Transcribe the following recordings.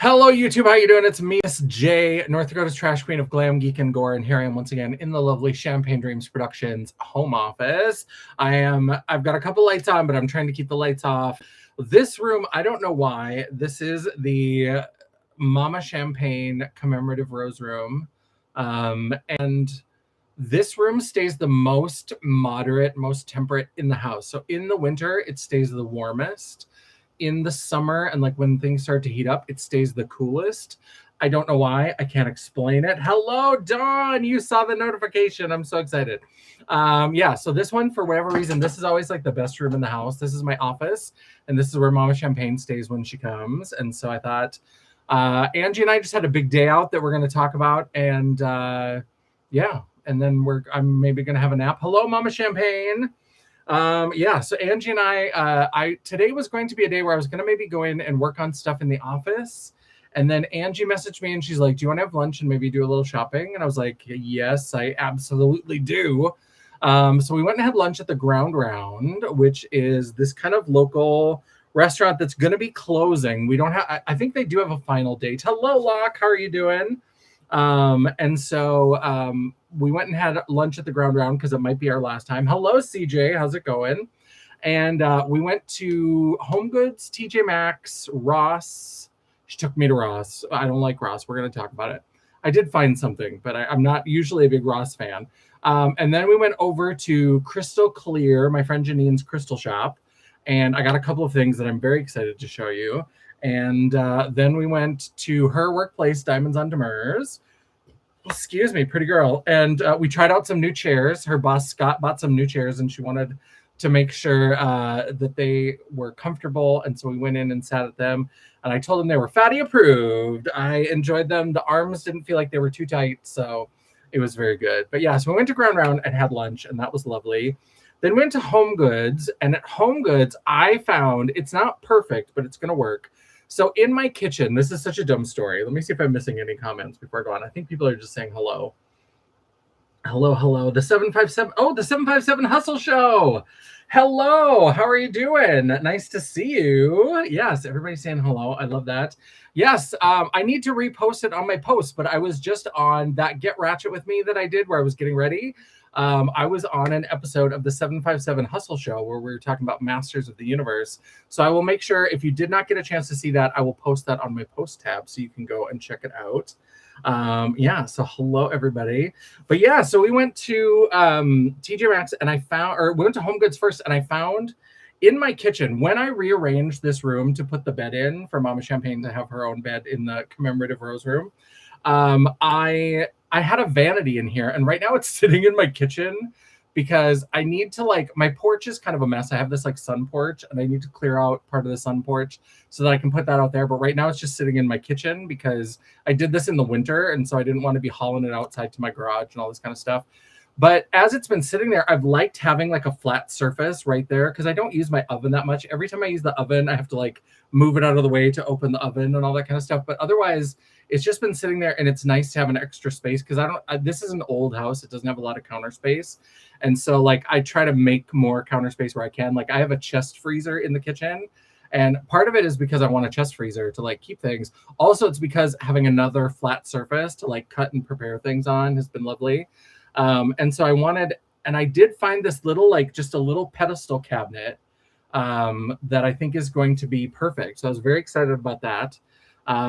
Hello, YouTube. How you doing? It's me, Miss J, North Dakota's trash queen of glam, geek, and gore, and here I am once again in the lovely Champagne Dreams Productions home office. I've got a couple lights on, but I'm trying to keep the lights off. This room, I don't know why. This is the Mama Champagne commemorative rose room, and this room stays the most moderate, most temperate in the house. So in the winter, it stays the warmest. In the summer and like when things start to heat up, it stays the coolest. I don't know why. I can't explain it. Hello, Dawn. You saw the notification. I'm so excited. Yeah, so this one, for whatever reason, this is always like the best room in the house. This is my office, and this is where Mama Champagne stays when she comes. And so I thought Angie and I just had a big day out that we're going to talk about. And yeah, and then I'm maybe going to have a nap. Hello, Mama Champagne. Yeah, so Angie and I today was going to be a day where I was going to maybe go in and work on stuff in the office. And then Angie messaged me and she's like, do you want to have lunch and maybe do a little shopping? And I was like, yes, I absolutely do. So we went and had lunch at the Ground Round, which is this kind of local restaurant that's going to be closing. We don't have, I think they do have a final date. Hello, Locke. How are you doing? And so we went and had lunch at the Ground Round because it might be our last time. Hello, CJ. How's it going? And we went to Home Goods, TJ Maxx, Ross. She took me to Ross. I don't like Ross. We're going to talk about it. I did find something, but I'm not usually a big Ross fan. And then we went over to Crystal Clear, my friend Janine's crystal shop. And I got a couple of things that I'm very excited to show you. And then we went to her workplace, Diamonds on Demers. Excuse me, pretty girl. And we tried out some new chairs. Her boss, Scott, bought some new chairs, and she wanted to make sure that they were comfortable. And so we went in and sat at them. And I told them they were fatty approved. I enjoyed them. The arms didn't feel like they were too tight, so it was very good. But yeah, so we went to Ground Round and had lunch, and that was lovely. Then we went to Home Goods. And at Home Goods, I found, it's not perfect, but it's going to work. So in my kitchen, this is such a dumb story. Let me see if I'm missing any comments before I go on. I think people are just saying hello. Hello, hello. The 757. Oh, the 757 Hustle Show. Hello. How are you doing? Nice to see you. Yes, everybody's saying hello. I love that. Yes, I need to repost it on my post, but I was just on that Get Ratchet With Me that I did where I was getting ready. I was on an episode of the 757 Hustle Show where we were talking about Masters of the Universe. So I will make sure, if you did not get a chance to see that, I will post that on my post tab so you can go and check it out. Yeah, so hello, everybody. But yeah, so we went to TJ Maxx and we went to Home Goods first, and I found in my kitchen, when I rearranged this room to put the bed in for Mama Champagne to have her own bed in the commemorative rose room, I had a vanity in here, and right now it's sitting in my kitchen because I need to my porch is kind of a mess. I have this sun porch, and I need to clear out part of the sun porch so that I can put that out there. But right now it's just sitting in my kitchen because I did this in the winter, and so I didn't want to be hauling it outside to my garage and all this kind of stuff. But as it's been sitting there, I've liked having a flat surface right there because I don't use my oven that much. Every time I use the oven, I have to move it out of the way to open the oven and all that kind of stuff. But otherwise, it's just been sitting there, and it's nice to have an extra space because this is an old house. It doesn't have a lot of counter space. And so I try to make more counter space where I can. I have a chest freezer in the kitchen, and part of it is because I want a chest freezer to keep things. Also, it's because having another flat surface to cut and prepare things on has been lovely. And so I did find this little, just a little pedestal cabinet that I think is going to be perfect. So I was very excited about that.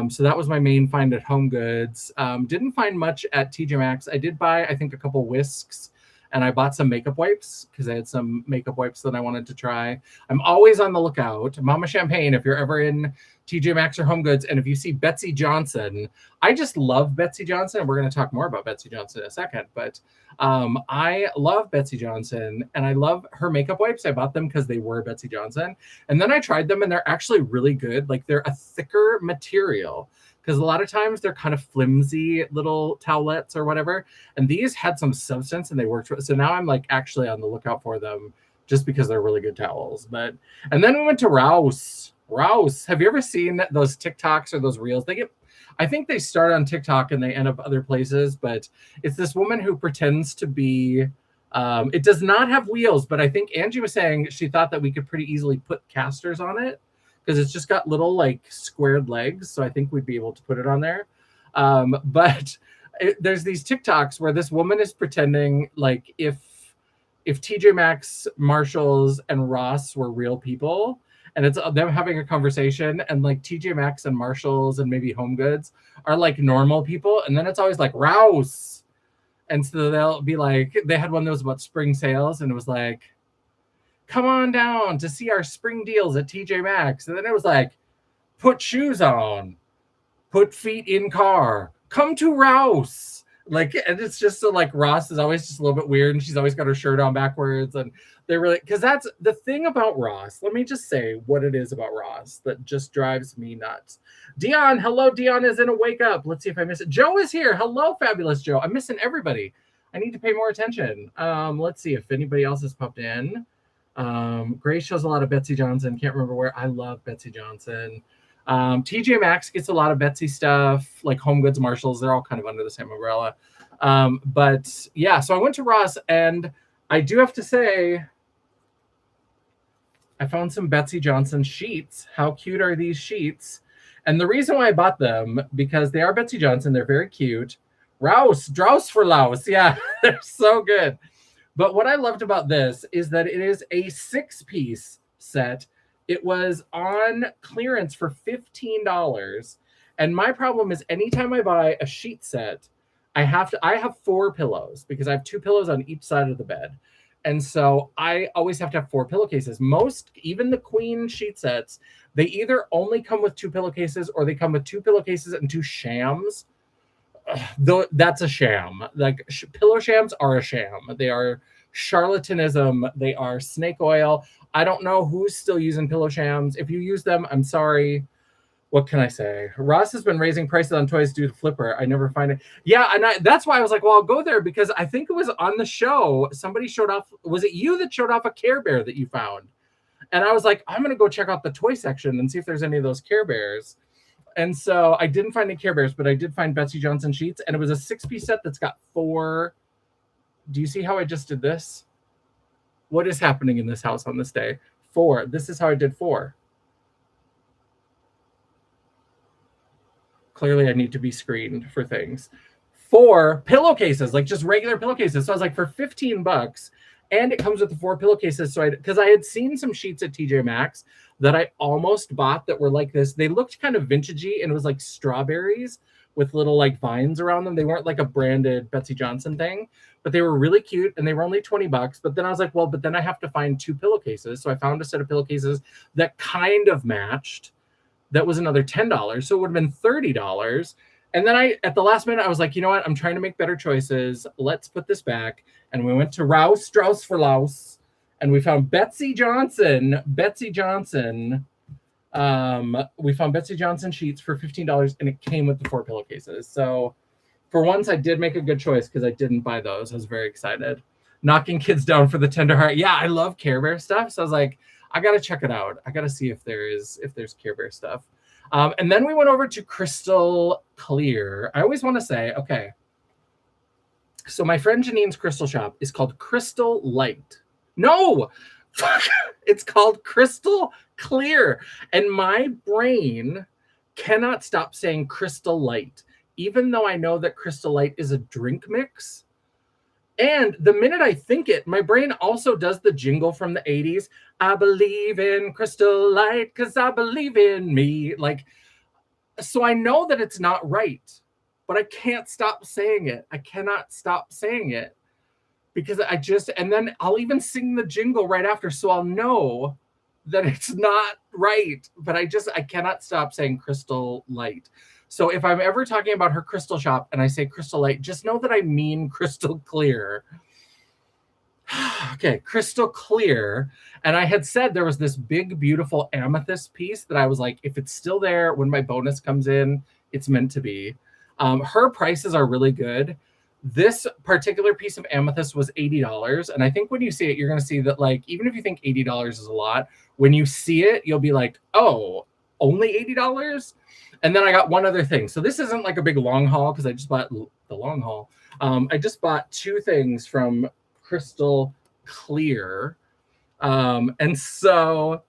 So that was my main find at Home Goods. Didn't find much at TJ Maxx. I did buy, I think, a couple whisks, and I bought some makeup wipes because I had some makeup wipes that I wanted to try. I'm always on the lookout. Mama Champagne, if you're ever in TJ Maxx or Home Goods, and if you see Betsy Johnson, I just love Betsy Johnson. We're going to talk more about Betsy Johnson in a second, but I love Betsy Johnson, and I love her makeup wipes. I bought them because they were Betsy Johnson, and then I tried them, and they're actually really good. They're a thicker material because a lot of times they're kind of flimsy little towelettes or whatever, and these had some substance and they worked. So now I'm actually on the lookout for them just because they're really good towels. And then we went to Rouse. Have you ever seen those TikToks or those reels? I think they start on TikTok and they end up other places, but it's this woman who pretends to be, it does not have wheels, but I think Angie was saying she thought that we could pretty easily put casters on it because it's just got little like squared legs. So I think we'd be able to put it on there. But there's these TikToks where this woman is pretending like if TJ Maxx, Marshalls, and Ross were real people, and it's them having a conversation, and like TJ Maxx and Marshalls and maybe Home Goods are like normal people, and then it's always like Rouse. And so they'll be like, they had one that was about spring sales, and it was like, come on down to see our spring deals at TJ Maxx. And then it was like, put shoes on, put feet in car, come to Rouse. Like, and it's just so like Ross is always just a little bit weird, and she's always got her shirt on backwards. And they're really, because that's the thing about Ross. Let me just say what it is about Ross that just drives me nuts. Dion, hello. Dion is in a wake up. Let's see if I miss it. Joe is here. Hello, fabulous Joe. I'm missing everybody. I need to pay more attention. Let's see if anybody else has popped in. Grace shows a lot of Betsy Johnson. Can't remember where. I love Betsy Johnson. TJ Maxx gets a lot of Betsy stuff, like Home Goods, Marshalls. They're all kind of under the same umbrella. But yeah, so I went to Ross, and I do have to say, I found some Betsy Johnson sheets. How cute are these sheets? And the reason why I bought them, because they are Betsy Johnson. They're very cute. Rouse, Drouse for Louse. Yeah, they're so good. But what I loved about this is that it is a 6-piece set. It was on clearance for $15. And my problem is anytime I buy a sheet set, I have 4 pillows because I have 2 pillows on each side of the bed. And so I always have to have 4 pillowcases. Most, even the queen sheet sets, they either only come with 2 pillowcases or they come with 2 pillowcases and 2 shams. Though that's a sham. Like pillow shams are a sham. They are charlatanism. They are snake oil. I don't know who's still using pillow shams. If you use them, I'm sorry. What can I say? Ross has been raising prices on toys due to Flipper. I never find it. Yeah, and that's why I was like, well, I'll go there because I think it was on the show. Somebody showed off. Was it you that showed off a Care Bear that you found? And I was like, I'm going to go check out the toy section and see if there's any of those Care Bears. And so I didn't find any Care Bears, but I did find Betsy Johnson sheets. And it was a 6-piece set that's got 4. Do you see how I just did this? What is happening in this house on this day? 4. This is how I did 4. Clearly, I need to be screened for things. 4 pillowcases, like just regular pillowcases. So I was like, for $15, and it comes with the 4 pillowcases. So because I had seen some sheets at TJ Maxx that I almost bought that were like this. They looked kind of vintagey, and it was like strawberries with little like vines around them. They weren't like a branded Betsy Johnson thing, but they were really cute, and they were only $20. But then I was like, well, but then I have to find 2 pillowcases. So I found a set of pillowcases that kind of matched. That was another $10. So it would have been $30. And then at the last minute, I was like, you know what? I'm trying to make better choices. Let's put this back. And we went to Rouse, Strauss for Louse, and we found Betsy Johnson. We found Betsy Johnson sheets for $15, and it came with the 4 pillowcases. So for once, I did make a good choice because I didn't buy those. I was very excited. Knocking kids down for the tender heart. Yeah, I love Care Bear stuff. So I was like, I got to check it out. I got to see if there's Care Bear stuff. And then we went over to Crystal Clear. I always want to say, okay, so my friend Janine's crystal shop is called Crystal Light. No, it's called Crystal Clear. And my brain cannot stop saying Crystal Light, even though I know that Crystal Light is a drink mix. And the minute I think it, my brain also does the jingle from the 80s. I believe in Crystal Light because I believe in me. Like, so I know that it's not right, but I can't stop saying it. I cannot stop saying it because and then I'll even sing the jingle right after. So I'll know that it's not right, but I cannot stop saying Crystal Light. So if I'm ever talking about her crystal shop and I say Crystal Light, just know that I mean Crystal Clear. Okay, Crystal Clear. And I had said there was this big, beautiful amethyst piece that I was like, if it's still there when my bonus comes in, it's meant to be. Her prices are really good. This particular piece of amethyst was $80. And I think when you see it, you're going to see that, like, even if you think $80 is a lot, when you see it, you'll be like, oh, only $80? And then I got one other thing. So this isn't like a big long haul because I just bought the long haul. I just bought 2 things from Crystal Clear. And so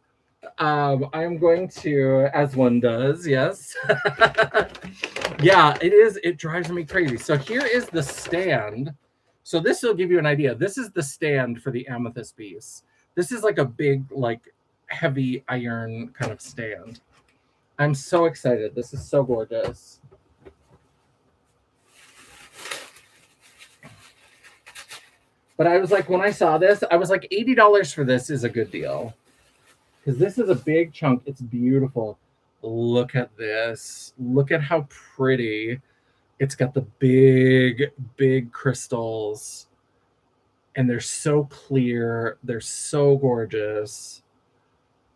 I am going to, as one does, yes. Yeah, it is. It drives me crazy. So here is the stand. So this will give you an idea. This is the stand for the amethyst piece. This is like a big, like heavy iron kind of stand. I'm so excited. This is so gorgeous. But I was like, when I saw this, I was like, $80 for this is a good deal. Because this is a big chunk. It's beautiful. Look at this. Look at how pretty. It's got the big, big crystals. And they're so clear. They're so gorgeous.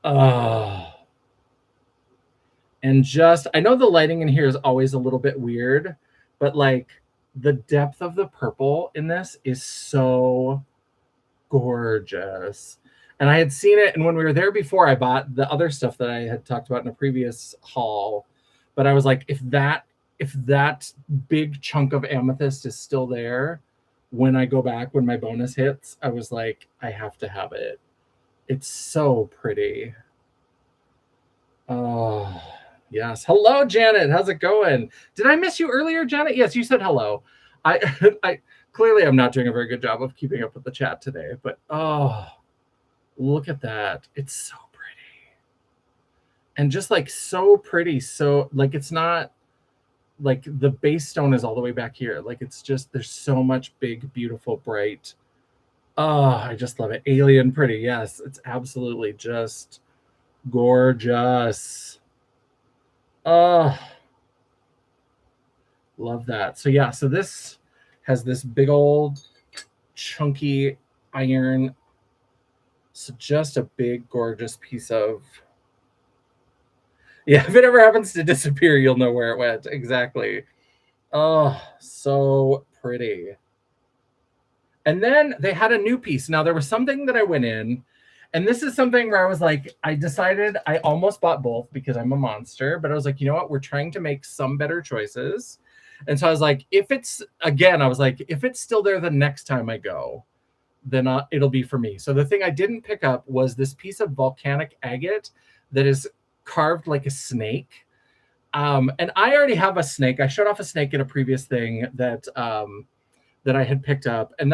Oh. And just, I know the lighting in here is always a little bit weird, but like the depth of the purple in this is so gorgeous. And I had seen it, and when we were there before, I bought the other stuff that I had talked about in a previous haul. But I was like, if that big chunk of amethyst is still there when I go back, when my bonus hits, I was like, I have to have it. It's so pretty. Oh, yes. Hello, Janet. How's it going? Did I miss you earlier, Janet? Yes, you said hello. I clearly I'm not doing a very good job of keeping up with the chat today, but oh, look at that. It's so pretty. And just like so pretty. So like it's not like the base stone is all the way back here. Like it's just, there's so much big, beautiful, bright. Oh, I just love it. Alien pretty. Yes, it's absolutely just gorgeous. Oh, love that. So yeah, so this has this big old chunky iron. So just a big, gorgeous piece of, yeah, if it ever happens to disappear, you'll know where it went. Exactly. Oh, so pretty. And then they had a new piece. Now there was something that I went in, and this is something where I was like, I decided I almost bought both because I'm a monster, but I was like, you know what? We're trying to make some better choices. And so I was like, if it's, again, I was like, if it's still there the next time I go, then it'll be for me. So the thing I didn't pick up was this piece of volcanic agate that is carved like a snake. And I already have a snake. I showed off a snake in a previous thing that I had picked up, and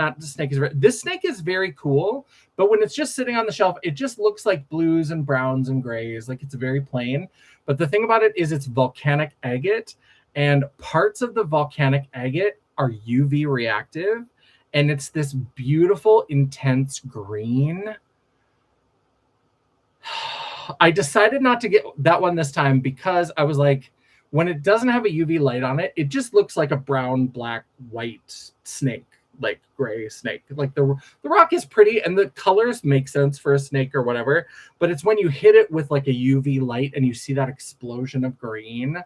this snake is very cool, but when it's just sitting on the shelf, it just looks like blues and browns and grays, like it's very plain. But the thing about it is it's volcanic agate, and parts of the volcanic agate are UV reactive, and it's this beautiful, intense green. I decided not to get that one this time because I was like, when it doesn't have a UV light on it, it just looks like a brown, black, white snake, like gray snake. Like the rock is pretty and the colors make sense for a snake or whatever, but it's when you hit it with like a UV light and you see that explosion of green.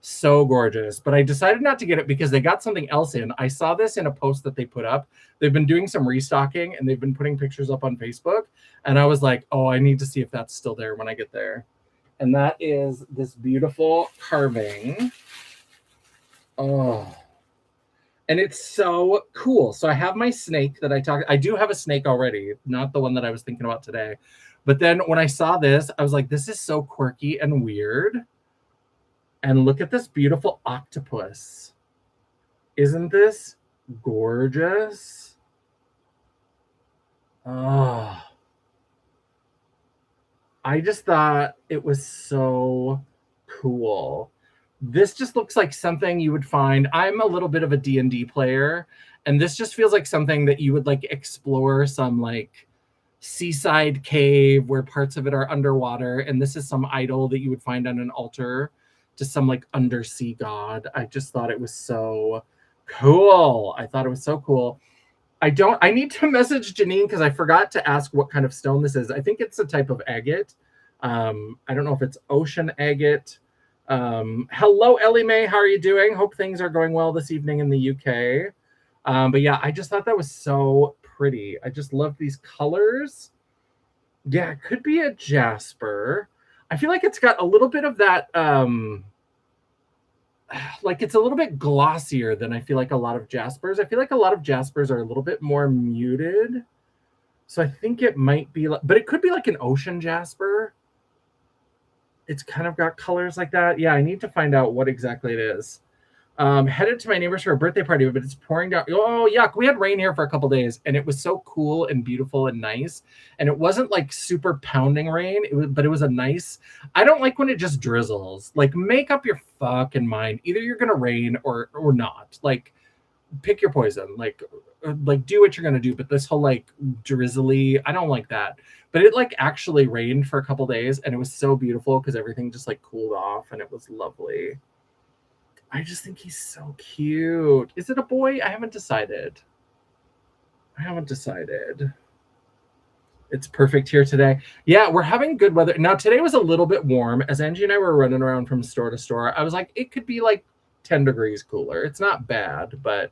So gorgeous. But I decided not to get it because they got something else in. I saw this in a post that they put up. They've been doing some restocking and they've been putting pictures up on Facebook. And I was like, oh, I need to see if that's still there when I get there. And that is this beautiful carving. Oh, and it's so cool. So I have my snake that I do have a snake already, not the one that I was thinking about today. But then when I saw this, I was like, this is so quirky and weird. And look at this beautiful octopus. Isn't this gorgeous? Oh, I just thought it was so cool. This just looks like something you would find. I'm a little bit of a D&D player, and this just feels like something that you would like explore some like seaside cave where parts of it are underwater, and this is some idol that you would find on an altar to some like undersea god. I just thought it was so cool. I thought it was so cool. I need to message Janine because I forgot to ask what kind of stone this is. I think it's a type of agate. I don't know if it's ocean agate. Hello, Ellie Mae. How are you doing? Hope things are going well this evening in the UK. But yeah, I just thought that was so pretty. I just love these colors. Yeah, it could be a jasper. I feel like it's got a little bit of that, like it's a little bit glossier than I feel like a lot of jaspers. I feel like a lot of jaspers are a little bit more muted. So I think it might be, but it could be like an ocean jasper. It's kind of got colors like that. Yeah, I need to find out what exactly it is. Headed to my neighbor's for a birthday party, but it's pouring down. Oh, yuck. We had rain here for a couple days, and it was so cool and beautiful and nice. And it wasn't like super pounding rain, but it was a nice. I don't like when it just drizzles. Like, make up your fucking mind. Either you're gonna rain or not. Like, pick your poison. Like do what you're gonna do. But this whole like drizzly, I don't like that. But it like actually rained for a couple days, and it was so beautiful because everything just like cooled off, and it was lovely. I just think he's so cute. Is it a boy? I haven't decided. It's perfect here today. Yeah, we're having good weather. Now, today was a little bit warm. As Angie and I were running around from store to store, I was like, it could be like 10 degrees cooler. It's not bad, but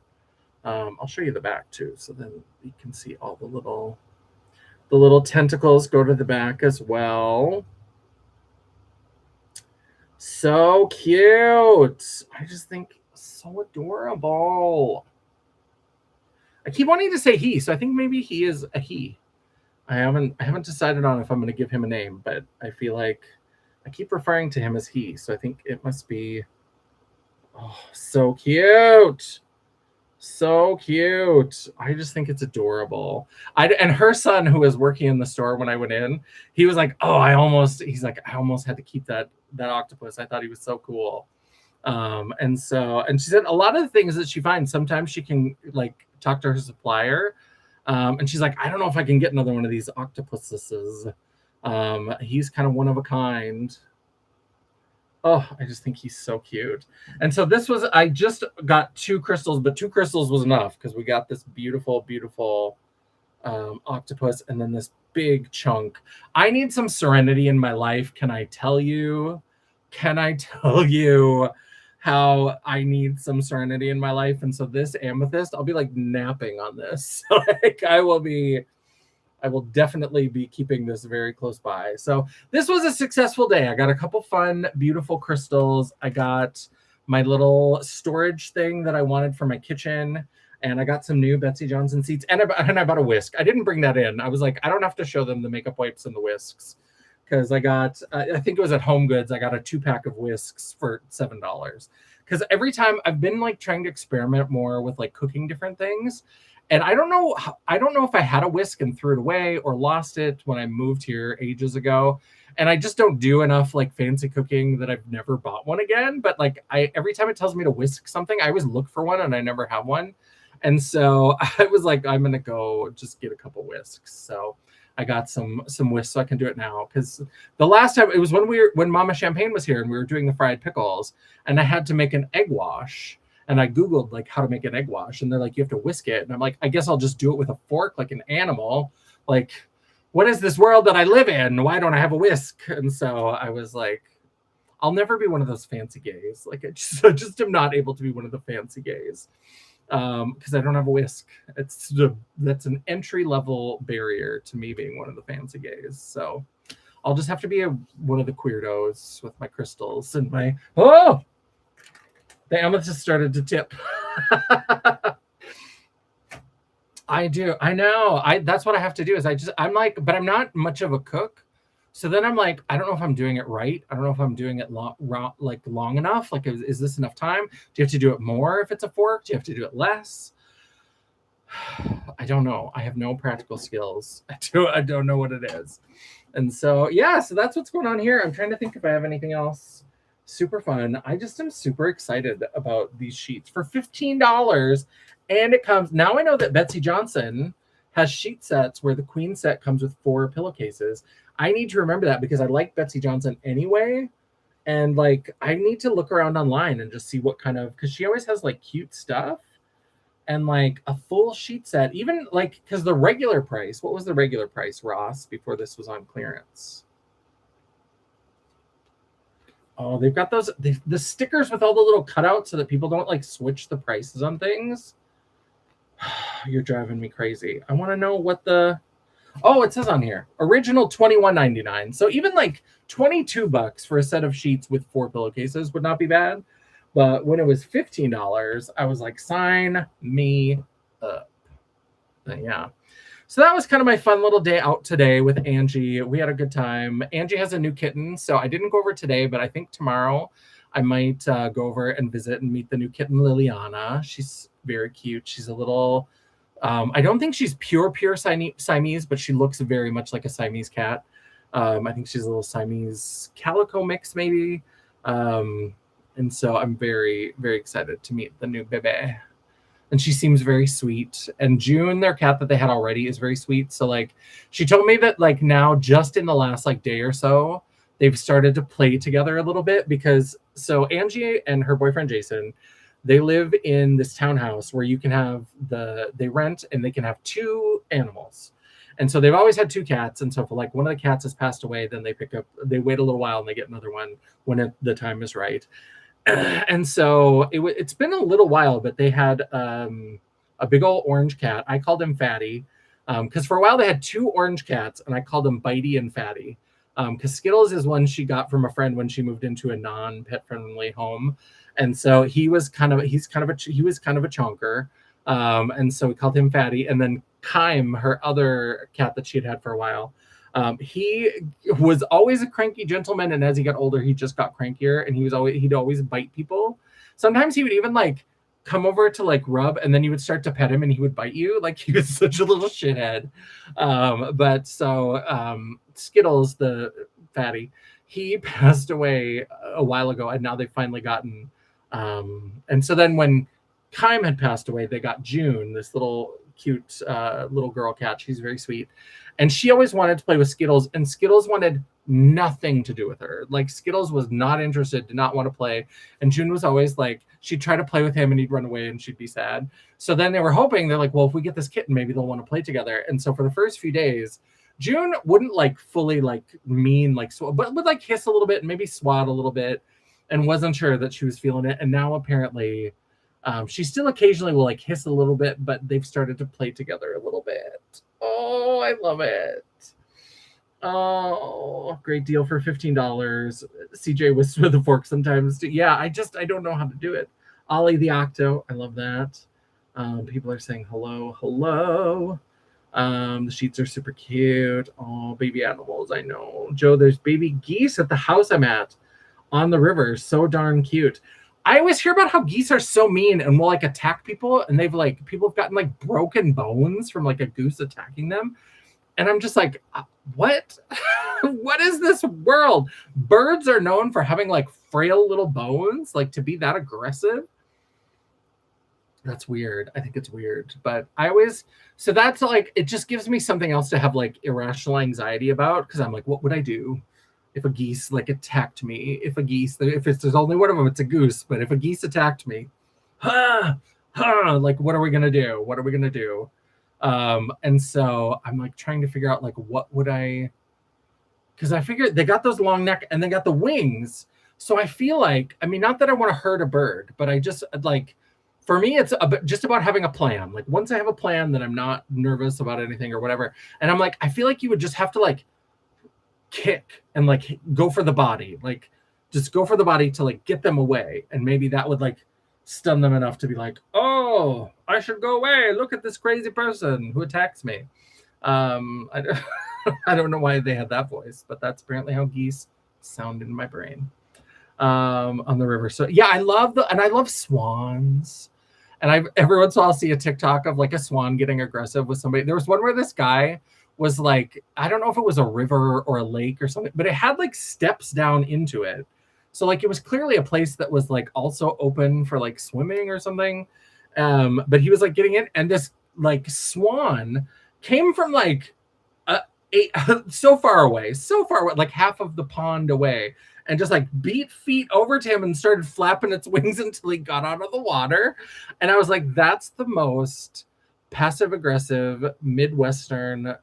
I'll show you the back too. So then you can see all the little tentacles go to the back as well. So cute. I just think so adorable. I keep wanting to say he, so I think maybe he is a he. I haven't decided on if I'm going to give him a name, but I feel like I keep referring to him as he, so I think it must be. Oh, so cute. So cute. I just think it's adorable. And her son, who was working in the store when I went in, he was like, oh, I almost had to keep that octopus. I thought he was so cool. And she said a lot of the things that she finds, sometimes she can like talk to her supplier. And she's like, I don't know if I can get another one of these octopuses. He's kind of one of a kind. Oh, I just think he's so cute. And so I just got 2 crystals, but 2 crystals was enough because we got this beautiful, beautiful octopus and then this big chunk. I need some serenity in my life. Can I tell you how I need some serenity in my life? And so this amethyst, I'll be like napping on this. Like I will definitely be keeping this very close by. So this was a successful day. I got a couple fun, beautiful crystals. I got my little storage thing that I wanted for my kitchen. And I got some new Betsy Johnson seats. And I bought a whisk. I didn't bring that in. I was like, I don't have to show them the makeup wipes and the whisks. Because I got, I think it was at Home Goods, I got a 2-pack of whisks for $7. Because every time I've been like trying to experiment more with like cooking different things. And I don't know if I had a whisk and threw it away or lost it when I moved here ages ago. And I just don't do enough like fancy cooking that I've never bought one again. But like every time it tells me to whisk something, I always look for one and I never have one. And so I was like, I'm gonna go just get a couple whisks. So I got some whisks so I can do it now. Because the last time it was when Mama Champagne was here and we were doing the fried pickles, and I had to make an egg wash. And I Googled like how to make an egg wash, and they're like, you have to whisk it. And I'm like, I guess I'll just do it with a fork like an animal. Like, what is this world that I live in? Why don't I have a whisk? And so I was like, I'll never be one of those fancy gays. Like I just am not able to be one of the fancy gays. Because I don't have a whisk. That's an entry level barrier to me being one of the fancy gays. So I'll just have to be one of the queerdos with my crystals and my the amethyst started to tip. I do. I know. That's what I have to do. I'm like, but I'm not much of a cook. So then I'm like, I don't know if I'm doing it right. I don't know if I'm doing it long enough. Like, is this enough time? Do you have to do it more if it's a fork? Do you have to do it less? I don't know. I have no practical skills. I don't know what it is. And so, yeah, so that's what's going on here. I'm trying to think if I have anything else super fun. I just am super excited about these sheets for $15. And it comes, now I know that Betsy Johnson has sheet sets where the queen set comes with 4 pillowcases. I need to remember that because I like Betsy Johnson anyway. And like, I need to look around online and just see what kind of, because she always has like cute stuff. And like a full sheet set, even like, because the regular price, what was the regular price, Ross, before this was on clearance? Oh, they've got those, the stickers with all the little cutouts so that people don't like switch the prices on things. You're driving me crazy. I want to know what it says on here. Original $21.99. So even like $22 for a set of sheets with 4 pillowcases would not be bad. But when it was $15, I was like, sign me up. But yeah. So that was kind of my fun little day out today with Angie. We had a good time. Angie has a new kitten, so I didn't go over today, but I think tomorrow I might go over and visit and meet the new kitten, Liliana. She's very cute. She's a little, I don't think she's pure Siamese, but she looks very much like a Siamese cat. I think she's a little Siamese calico mix, maybe. And so I'm very, very excited to meet the new bebe. And she seems very sweet. And June, their cat that they had already, is very sweet. So like, she told me that like now, just in the last like day or so, they've started to play together a little bit because so Angie and her boyfriend Jason, they live in this townhouse where you can have they rent and they can have 2 animals. And so they've always had 2 cats. And so if like one of the cats has passed away, then they wait a little while and they get another one when the time is right. And so it's been a little while, but they had a big old orange cat. I called him Fatty because for a while they had 2 orange cats and I called them Bitey and Fatty because Skittles is one she got from a friend when she moved into a non-pet friendly home. And so he was kind of a chonker. And so we called him Fatty. And then Kime, her other cat that she had for a while, he was always a cranky gentleman, and as he got older, he just got crankier, and he'd always bite people. Sometimes he would even like come over to like rub, and then you would start to pet him, and he would bite you. Like he was such a little shithead. But Skittles, the Fatty, he passed away a while ago, and now they've finally gotten. And so then when Kime had passed away, they got June, this little cute little girl cat. She's very sweet. And she always wanted to play with Skittles, and Skittles wanted nothing to do with her. Like Skittles was not interested, did not want to play. And June was always like, she'd try to play with him and he'd run away and she'd be sad. So then they're like, well, if we get this kitten, maybe they'll want to play together. And so for the first few days, June wouldn't like fully like mean, like, but would like hiss a little bit and maybe swat a little bit and wasn't sure that she was feeling it. And now apparently she still occasionally will like hiss a little bit, but they've started to play together a little bit. Oh, I love it. Oh, great deal for $15. CJ whisks with a fork sometimes. Yeah, I don't know how to do it. Ollie the Octo, I love that. People are saying hello. The sheets are super cute. Oh, baby animals, I know. Joe, there's baby geese at the house I'm at on the river. So darn cute. I always hear about how geese are so mean and will like attack people, and people have gotten like broken bones from like a goose attacking them. And I'm just like, what? What is this world? Birds are known for having like frail little bones, like to be that aggressive. That's weird. I think it's weird. But so that's like, it just gives me something else to have like irrational anxiety about, because I'm like, what would I do if a geese like attacked me? If there's only one of them, it's a goose. But if a geese attacked me, like, what are we gonna do? And so I'm like trying to figure out like what would I, because I figured they got those long neck and they got the wings. So I feel like, I mean, not that I want to hurt a bird, but I just like, for me, it's just about having a plan. Like once I have a plan, then I'm not nervous about anything or whatever. And I'm like, I feel like you would just have to like kick and like go for the body, like just go for the body to like get them away. And maybe that would like stun them enough to be like, oh, I should go away. Look at this crazy person who attacks me. I don't know why they had that voice, but that's apparently how geese sound in my brain on the river. So yeah, I love swans. And every once in a while I'll see a TikTok of like a swan getting aggressive with somebody. There was one where this guy was like, I don't know if it was a river or a lake or something, but it had like steps down into it. So like it was clearly a place that was like also open for like swimming or something. But he was like getting in, and this like swan came from like so far away, like half of the pond away, and just like beat feet over to him and started flapping its wings until he got out of the water. And I was like, that's the most passive aggressive Midwestern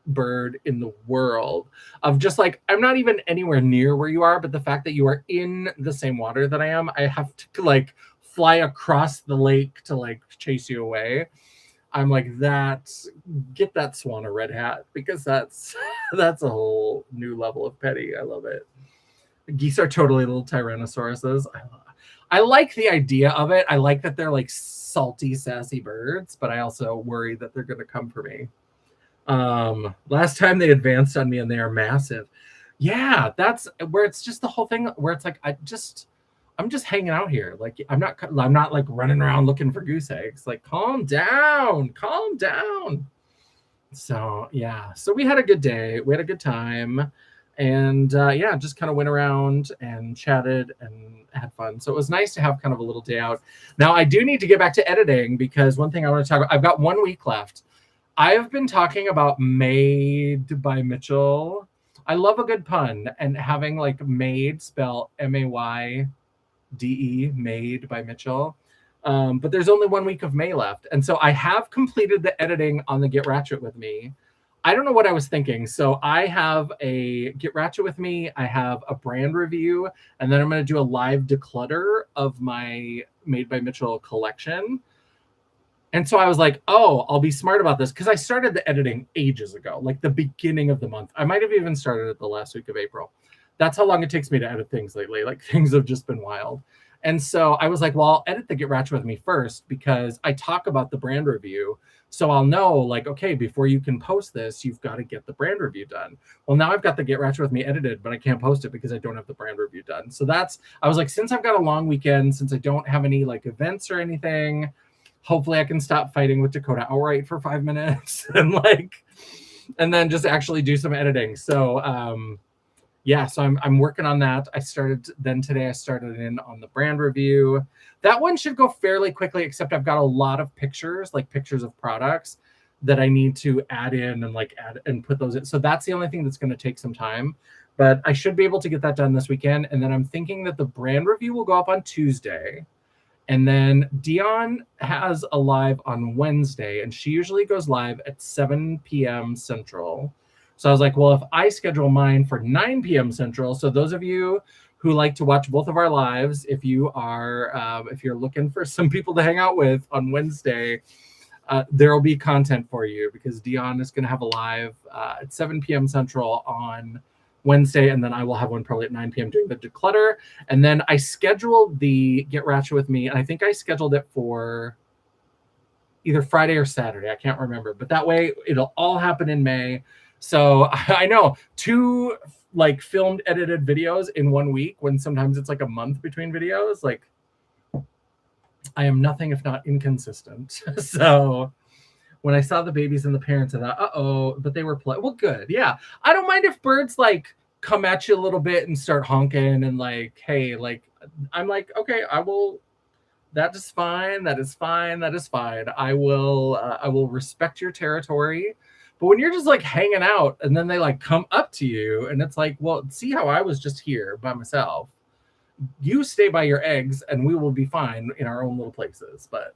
bird in the world, of just like, I'm not even anywhere near where you are, but the fact that you are in the same water that I am, I have to like fly across the lake to like chase you away. I'm like, get that swan a red hat, because that's a whole new level of petty. I love it. Geese are totally little tyrannosauruses. I like the idea of it. I like that they're like salty, sassy birds, but I also worry that they're going to come for me. Last time they advanced on me and they are massive. Yeah, that's where it's just the whole thing where it's like I'm just hanging out here. Like I'm not like running around looking for goose eggs. Like calm down, calm down. So yeah, so we had a good day. We had a good time, and yeah, just kind of went around and chatted and had fun. So it was nice to have kind of a little day out. Now I do need to get back to editing because one thing I want to talk about. I've got 1 week left. I've been talking about Made by Mitchell. I love a good pun, and having like made spell MAYDE, Made by Mitchell. But there's only 1 week of May left. And so I have completed the editing on the Get Ratchet With Me. I don't know what I was thinking. So I have a Get Ratchet With Me, I have a brand review, and then I'm going to do a live declutter of my Made by Mitchell collection. And so I was like, oh, I'll be smart about this because I started the editing ages ago, like the beginning of the month. I might have even started it the last week of April. That's how long it takes me to edit things lately. Like things have just been wild. And so I was like, well, I'll edit the Get Ratchet With Me first because I talk about the brand review. So I'll know like, okay, before you can post this, you've got to get the brand review done. Well, now I've got the Get Ratchet With Me edited, but I can't post it because I don't have the brand review done. So I was like, since I've got a long weekend, since I don't have any like events or anything, hopefully I can stop fighting with Dakota outright for 5 minutes and then just actually do some editing. So yeah, so I'm working on that. Today I started in on the brand review. That one should go fairly quickly, except I've got a lot of pictures, like pictures of products that I need to add in and add and put those in. So that's the only thing that's going to take some time, but I should be able to get that done this weekend. And then I'm thinking that the brand review will go up on Tuesday. And then Dion has a live on Wednesday, and she usually goes live at 7 p.m. Central. So I was like, well, if I schedule mine for 9 p.m. Central, so those of you who like to watch both of our lives, if you're looking for some people to hang out with on Wednesday, there will be content for you because Dion is going to have a live at 7 p.m. Central on Wednesday, and then I will have one probably at 9 p.m. doing the declutter. And then I scheduled the Get Ratchet With Me, and I think I scheduled it for either Friday or Saturday. I can't remember, but that way it'll all happen in May. So I know 2 like filmed edited videos in 1 week when sometimes it's like a month between videos. Like I am nothing if not inconsistent. So when I saw the babies and the parents, I thought, uh-oh, but they were well, good. Yeah. I don't mind if birds like come at you a little bit and start honking and like, hey, like, I'm like, okay, I will, that is fine. That is fine. That is fine. I will respect your territory. But when you're just like hanging out and then they like come up to you and it's like, well, see how I was just here by myself. You stay by your eggs and we will be fine in our own little places. But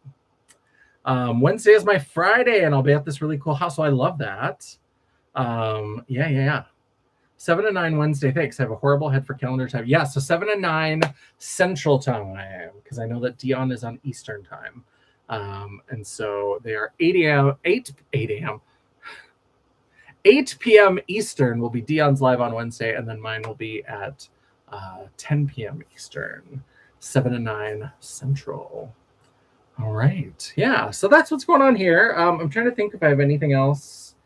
Wednesday is my Friday, and I'll be at this really cool house. So I love that. Yeah. 7 to 9 Wednesday. Thanks. I have a horrible head for calendar time. Yeah, so 7 to 9 Central Time, because I know that Dion is on Eastern Time. And so they are 8 p.m. Eastern will be Dion's live on Wednesday, and then mine will be at 10 p.m. Eastern, 7 to 9 Central. All right. Yeah. So that's what's going on here. I'm trying to think if I have anything else.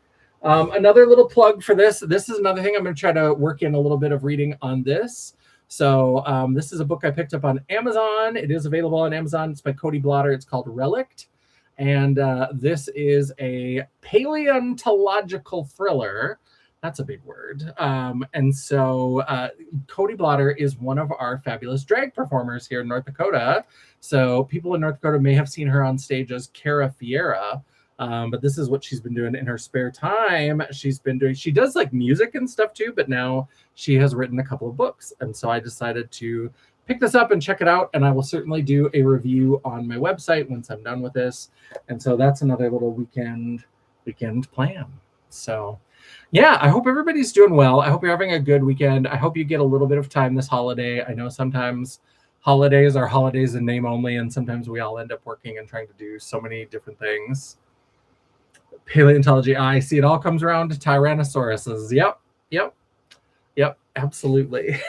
Another little plug for this. This is another thing I'm going to try to work in a little bit of reading on this. So this is a book I picked up on Amazon. It is available on Amazon. It's by Cody Blotter. It's called Relict. And this is a paleontological thriller. That's a big word. And so Cody Blotter is one of our fabulous drag performers here in North Dakota. So people in North Dakota may have seen her on stage as Cara Fiera. But this is what she's been doing in her spare time. She does like music and stuff too, but now she has written a couple of books. And so I decided to pick this up and check it out. And I will certainly do a review on my website once I'm done with this. And so that's another little weekend plan. So yeah, I hope everybody's doing well. I hope you're having a good weekend. I hope you get a little bit of time this holiday. I know sometimes holidays are holidays in name only, and sometimes we all end up working and trying to do so many different things. Paleontology. I see it all comes around to Tyrannosauruses. Yep, absolutely.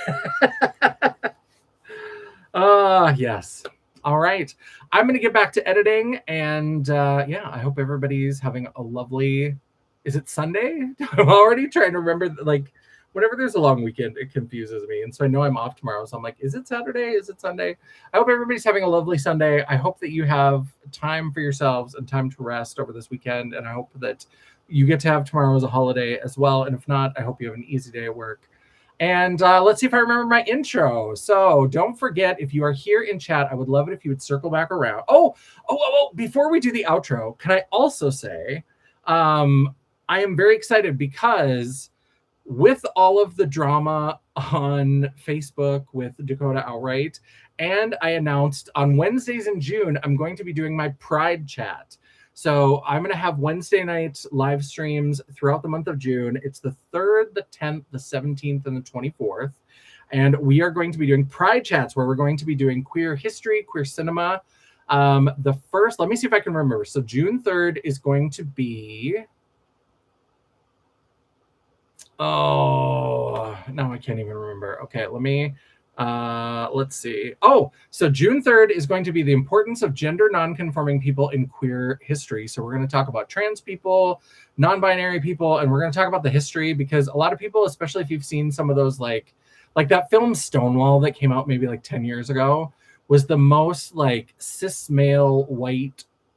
Yes. All right. I'm going to get back to editing, and yeah, I hope everybody's having a lovely is it Sunday? I'm already trying to remember, like, whenever there's a long weekend, it confuses me. And so I know I'm off tomorrow. So I'm like, is it Saturday? Is it Sunday? I hope everybody's having a lovely Sunday. I hope that you have time for yourselves and time to rest over this weekend. And I hope that you get to have tomorrow as a holiday as well. And if not, I hope you have an easy day at work. And let's see if I remember my intro. So don't forget, if you are here in chat, I would love it if you would circle back around. Before we do the outro, can I also say, I am very excited because with all of the drama on Facebook with Dakota Outright, and I announced on Wednesdays in June, I'm going to be doing my Pride chat. So I'm going to have Wednesday night live streams throughout the month of June. It's the 3rd, the 10th, the 17th, and the 24th. And we are going to be doing Pride chats where we're going to be doing queer history, queer cinema. The first, let me see if I can remember. So June 3rd is going to be... Oh, no, I can't even remember. Okay, let's see. So June 3rd is going to be the importance of gender non-conforming people in queer history. So we're going to talk about trans people, non-binary people, and we're going to talk about the history, because a lot of people, especially if you've seen some of those, like that film Stonewall that came out maybe like 10 years ago, was the most like cis male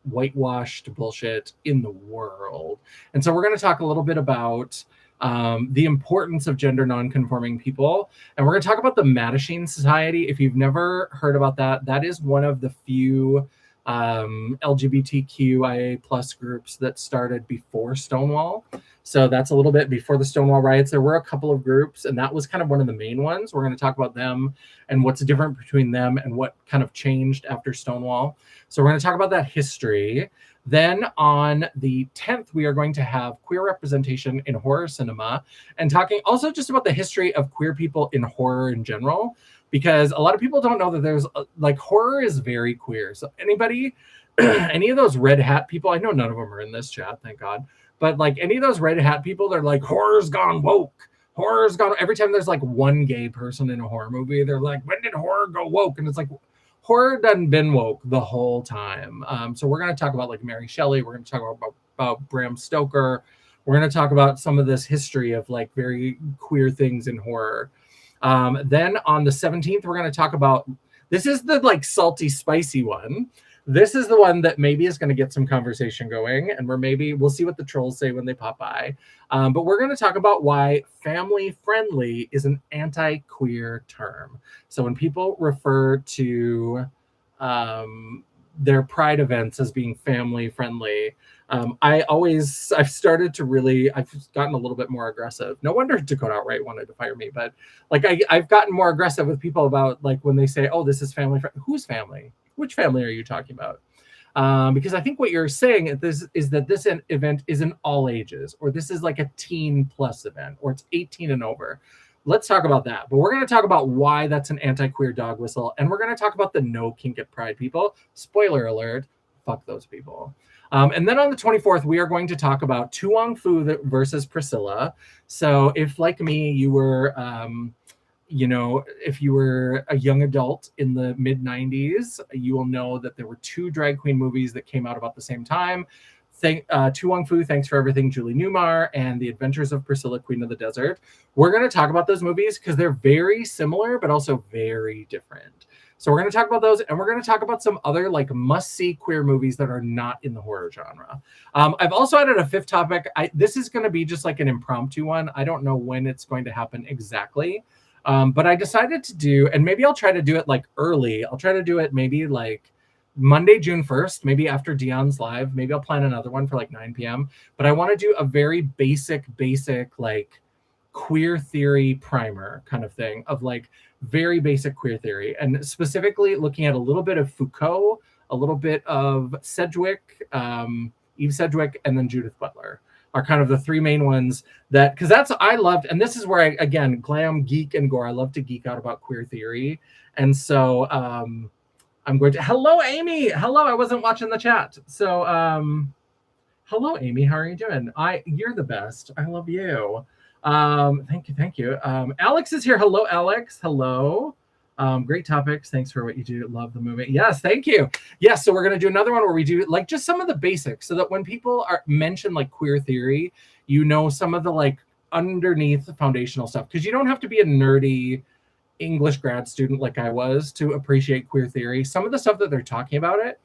whitewashed bullshit in the world. And so we're going to talk a little bit about the importance of gender non-conforming people. And we're going to talk about the Mattachine Society. If you've never heard about that, that is one of the few LGBTQIA plus groups that started before Stonewall. So that's a little bit before the Stonewall riots. There were a couple of groups, and that was kind of one of the main ones. We're going to talk about them and what's different between them and what kind of changed after Stonewall. So we're going to talk about that history. Then on the 10th, we are going to have queer representation in horror cinema, and talking also just about the history of queer people in horror in general, because a lot of people don't know that there's like horror is very queer. So anybody, any of those red hat people, I know none of them are in this chat, thank God, but like any of those red hat people, they're like, horror's gone woke. Horror's gone. Every time there's like one gay person in a horror movie, they're like, when did horror go woke? And it's like, horror done been woke the whole time. So we're going to talk about like Mary Shelley. We're going to talk about Bram Stoker. We're going to talk about some of this history of like very queer things in horror. Then on the 17th, we're going to talk about, this is the like salty, spicy one. This is the one that maybe is going to get some conversation going, and we'll see what the trolls say when they pop by. But we're going to talk about why family friendly is an anti-queer term. So when people refer to their pride events as being family friendly, I've gotten a little bit more aggressive. No wonder Dakota Outright wanted to fire me, but like I've gotten more aggressive with people about like when they say, oh, this is family friendly. Whose family? Which family are you talking about? Because I think what you're saying is that this event is an all ages, or this is like a teen plus event, or it's 18 and over. Let's talk about that. But we're going to talk about why that's an anti-queer dog whistle. And we're going to talk about the no kink at Pride people. Spoiler alert, fuck those people. And then on the 24th, we are going to talk about Tu Wong Fu versus Priscilla. So if, like me, you were... if you were a young adult in the mid 90s, you will know that there were two drag queen movies that came out about the same time. Tu Wong Fu, Thanks for Everything, Julie Newmar, and The Adventures of Priscilla, Queen of the Desert. We're going to talk about those movies because they're very similar, but also very different. So we're going to talk about those, and we're going to talk about some other like must-see queer movies that are not in the horror genre. I've also added a fifth topic. This is going to be just like an impromptu one. I don't know when it's going to happen exactly. But I decided to do, and maybe I'll try to do it like early. I'll try to do it maybe like Monday, June 1st, maybe after Dion's live. Maybe I'll plan another one for like 9 p.m. But I want to do a very basic like queer theory primer kind of thing, of like very basic queer theory, and specifically looking at a little bit of Foucault, a little bit of Sedgwick, Eve Sedgwick, and then Judith Butler are kind of the three main ones that, because that's I loved, and this is where I, again, glam, geek, and gore. I love to geek out about queer theory. And so I'm going to, hello, Amy. Hello, I wasn't watching the chat. So hello, Amy, how are you doing? You're the best. I love you. Thank you. Alex is here. Hello, Alex. Hello. Great topics. Thanks for what you do. Love the movie. Yes, thank you. Yes, so we're gonna do another one where we do like just some of the basics, so that when people are mention like queer theory, you know some of the like underneath the foundational stuff, because you don't have to be a nerdy English grad student like I was to appreciate queer theory. Some of the stuff that they're talking about it,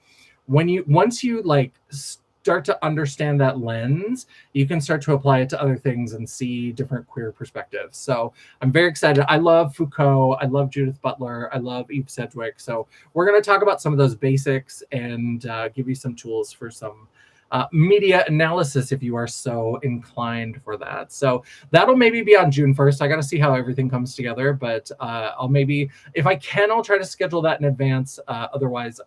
once you like start to understand that lens, you can start to apply it to other things and see different queer perspectives. So I'm very excited. I love Foucault. I love Judith Butler. I love Eve Sedgwick. So we're going to talk about some of those basics and give you some tools for some media analysis if you are so inclined for that. So that'll maybe be on June 1st. I got to see how everything comes together, but I'll maybe, if I can, I'll try to schedule that in advance. Otherwise,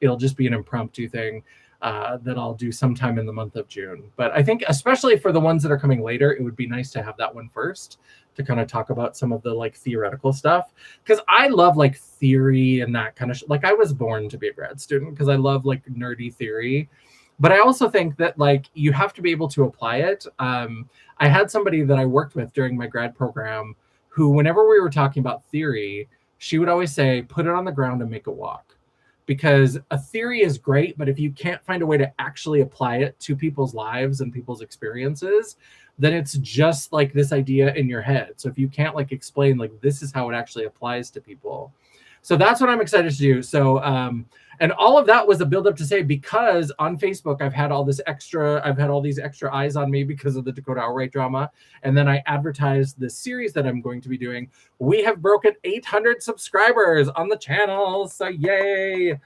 it'll just be an impromptu thing that I'll do sometime in the month of June. But I think especially for the ones that are coming later, it would be nice to have that one first to kind of talk about some of the like theoretical stuff, because I love like theory and that kind of like I was born to be a grad student because I love like nerdy theory. But I also think that like you have to be able to apply it. I had somebody that I worked with during my grad program who, whenever we were talking about theory, she would always say, put it on the ground and make it walk. Because a theory is great, but if you can't find a way to actually apply it to people's lives and people's experiences, then it's just like this idea in your head. So if you can't like explain like this is how it actually applies to people. So that's what I'm excited to do. So and all of that was a build up to say, because on Facebook I've had all these extra eyes on me because of the Dakota outright drama, and then I advertised this series that I'm going to be doing. We have broken 800 subscribers on the channel, so yay.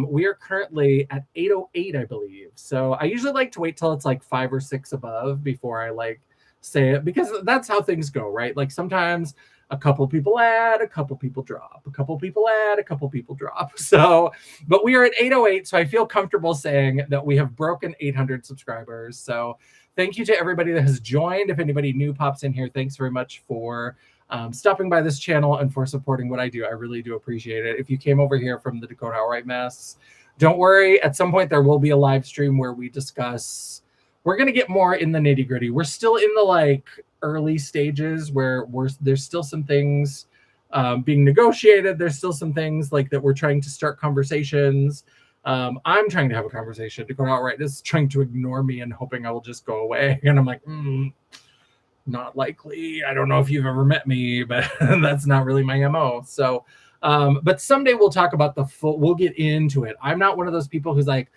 We are currently at 808, I believe. So I usually like to wait till it's like 5 or 6 above before I like say it, because that's how things go, right? Like sometimes a couple people add, a couple people drop, a couple people add, a couple people drop. So, but we are at 808, so I feel comfortable saying that we have broken 800 subscribers. So thank you to everybody that has joined. If anybody new pops in here, thanks very much for stopping by this channel and for supporting what I do. I really do appreciate it. If you came over here from the Dakota Outright Mess, don't worry. At some point, there will be a live stream where we discuss. We're going to get more in the nitty gritty. We're still in the like early stages where there's still some things being negotiated. There's still some things like that we're trying to start conversations. I'm trying to have a conversation. Dakota Outright is trying to ignore me and hoping I will just go away. And I'm like, not likely. I don't know if you've ever met me, but that's not really my MO. So, but someday we'll talk about we'll get into it. I'm not one of those people who's like,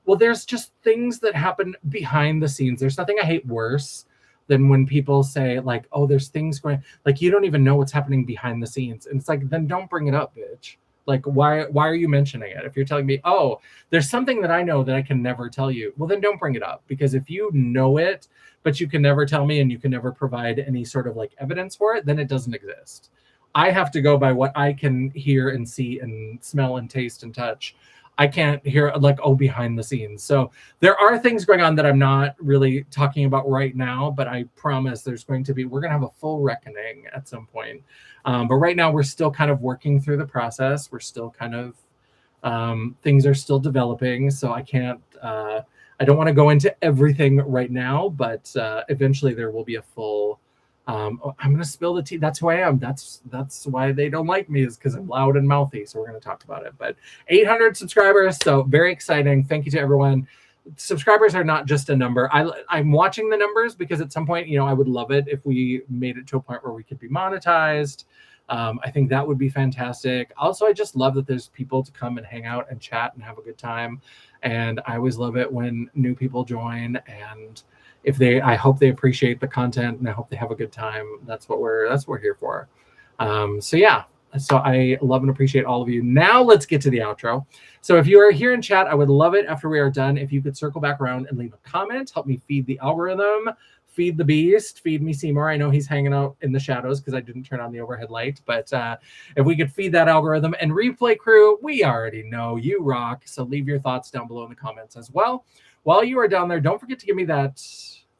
well, there's just things that happen behind the scenes. There's nothing I hate worse than when people say like, oh, there's things going, like, you don't even know what's happening behind the scenes. And it's like, then don't bring it up, bitch. Like, why are you mentioning it? If you're telling me, oh, there's something that I know that I can never tell you, well, then don't bring it up. Because if you know it, but you can never tell me and you can never provide any sort of like evidence for it, then it doesn't exist. I have to go by what I can hear and see and smell and taste and touch. I can't hear like, oh, behind the scenes. So there are things going on that I'm not really talking about right now, but I promise we're going to have a full reckoning at some point. But right now we're still kind of working through the process. We're still kind of, things are still developing. So I can't, I don't want to go into everything right now, but eventually there will be a full, I'm going to spill the tea. That's who I am. That's why they don't like me, is because I'm loud and mouthy. So we're going to talk about it. But 800 subscribers, so very exciting. Thank you to everyone. Subscribers are not just a number. I'm watching the numbers because at some point, I would love it if we made it to a point where we could be monetized. I think that would be fantastic. Also, I just love that there's people to come and hang out and chat and have a good time. And I always love it when new people join, and I hope they appreciate the content, and I hope they have a good time. That's what we're here for. So yeah, so I love and appreciate all of you. Now let's get to the outro. So if you are here in chat, I would love it after we are done if you could circle back around and leave a comment, help me feed the algorithm, feed the beast, feed me Seymour. I know he's hanging out in the shadows because I didn't turn on the overhead light, but if we could feed that algorithm, and replay crew, we already know you rock. So leave your thoughts down below in the comments as well. While you are down there, don't forget to give me that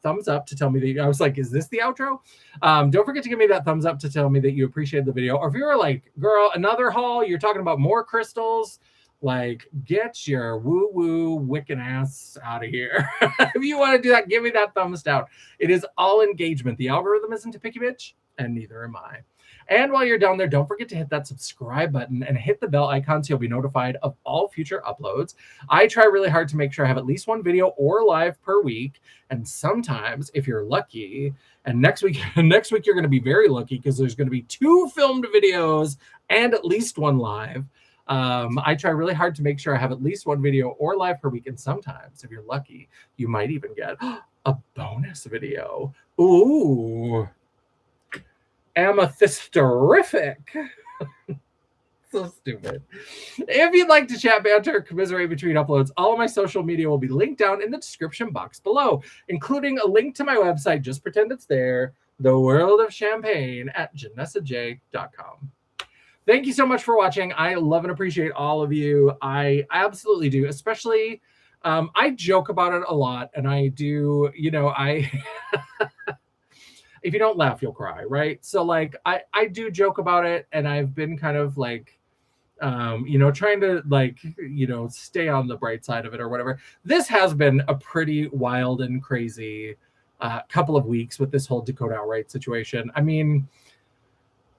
thumbs up to tell me that I was like, is this the outro? Don't forget to give me that thumbs up to tell me that you appreciate the video. Or if you're like, girl, another haul, you're talking about more crystals, like, get your woo-woo Wiccan ass out of here. If you want to do that, give me that thumbs down. It is all engagement. The algorithm isn't a picky bitch, and neither am I. And while you're down there, don't forget to hit that subscribe button and hit the bell icon so you'll be notified of all future uploads. I try really hard to make sure I have at least one video or live per week. And sometimes, if you're lucky, and next week you're going to be very lucky because there's going to be 2 filmed videos and at least 1 live. I try really hard to make sure I have at least 1 video or live per week. And sometimes, if you're lucky, you might even get a bonus video. Ooh. Amethysterific. So stupid. If you'd like to chat, banter, or commiserate between uploads, all of my social media will be linked down in the description box below, including a link to my website. Just pretend it's there. The World of Champagne at JanessaJ.com. Thank you so much for watching. I love and appreciate all of you. I absolutely do. Especially, I joke about it a lot, and I do, if you don't laugh, you'll cry, right? So like, I do joke about it, and I've been kind of like, trying to like, stay on the bright side of it or whatever. This has been a pretty wild and crazy couple of weeks with this whole Dakota outright situation. I mean,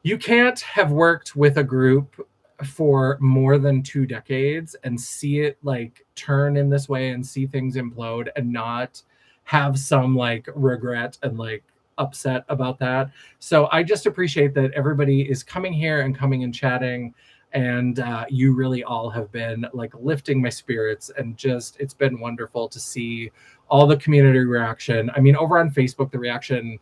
you can't have worked with a group for more than 2 decades and see it like turn in this way and see things implode and not have some like regret and like upset about that. So I just appreciate that everybody is coming here and coming and chatting, and you really all have been like lifting my spirits, and just it's been wonderful to see all the community reaction. I mean, over on Facebook, the reaction,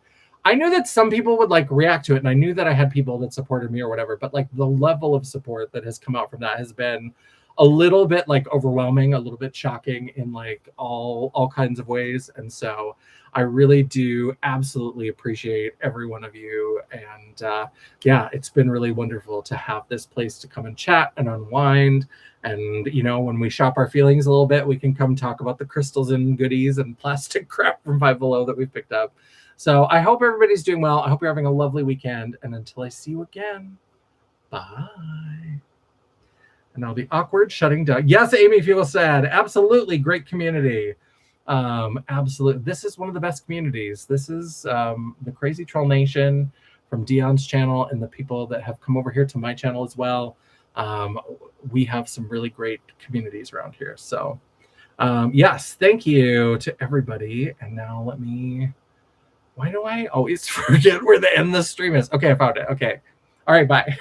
I knew that some people would like react to it, and I knew that I had people that supported me or whatever, but like the level of support that has come out from that has been a little bit like overwhelming, a little bit shocking in like all kinds of ways. And so I really do absolutely appreciate every one of you. And yeah, it's been really wonderful to have this place to come and chat and unwind. And, when we shop our feelings a little bit, we can come talk about the crystals and goodies and plastic crap from Five Below that we've picked up. So I hope everybody's doing well. I hope you're having a lovely weekend. And until I see you again, bye. And I'll be awkward shutting down. Yes, Amy, feel sad. Absolutely. Great community. Absolutely. This is one of the best communities. This is the Crazy Troll Nation from Dion's channel, and the people that have come over here to my channel as well. We have some really great communities around here. So yes, thank you to everybody. And now why do I always forget where the end of the stream is? Okay, I found it. Okay. All right, bye.